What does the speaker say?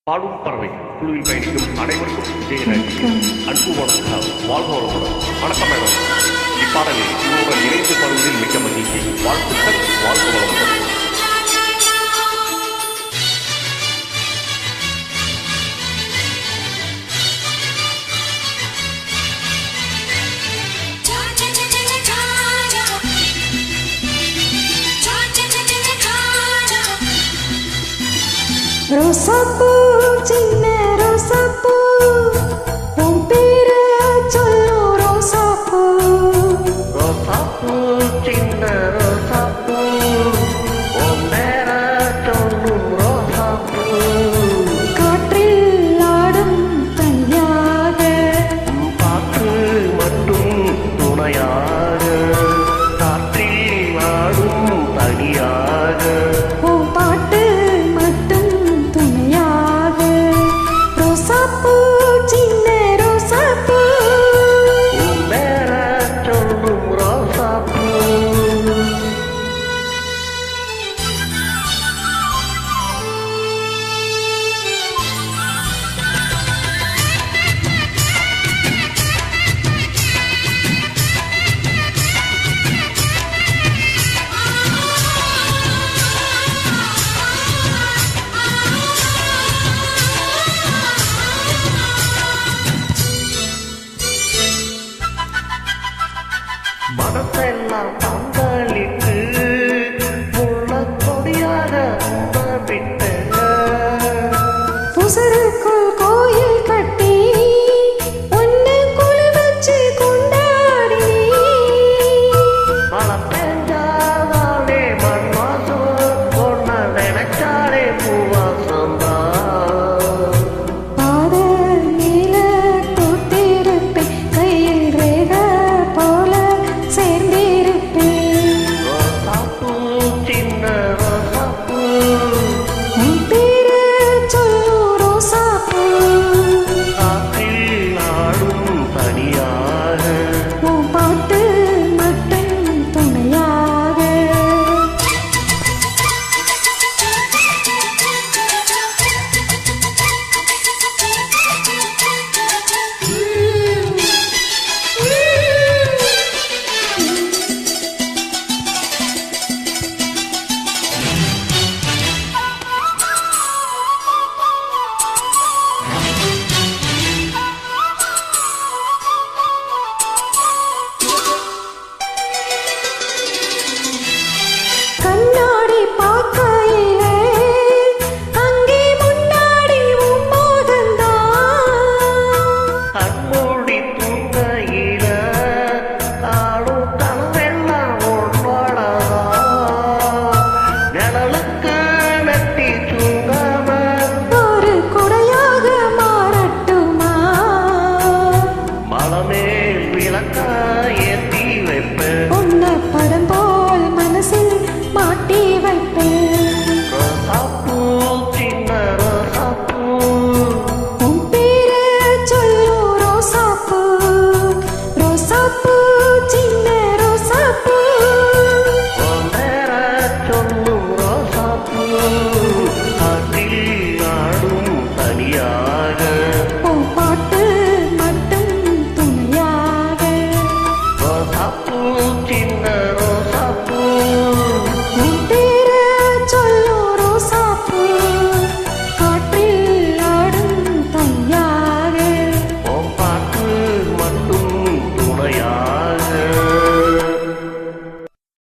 பாடும் பறவை குழுவில் பயணிக்கும் அனைவருக்கும் விஜயநகரி அன்பு வணக்கம். வாழ்க வளமுடன். வணக்கம் மேடம். இப்பாடலில் உங்களுடன் இணைந்து பாடுவதில் மிக்க மகிழ்ச்சி. வாழ்த்துக்கள். வாழ்க வளமுடன். ரோசாப்பூ சின்ன ரோசாப்பூ உன் பேர சொல்லு ரோசாப்பூ. ரோசாப்பூ சின்ன ரோசாப்பூ உன் பேர சொல்லும் ரோசாப்பூ. காற்றில் ஆடும் தனியாக காற்று மட்டும் துணையாக, காற்றில் ஆடும் தனியாக. உன் பாட்டு மட்டும் துணையாக. ரோசாப்பூ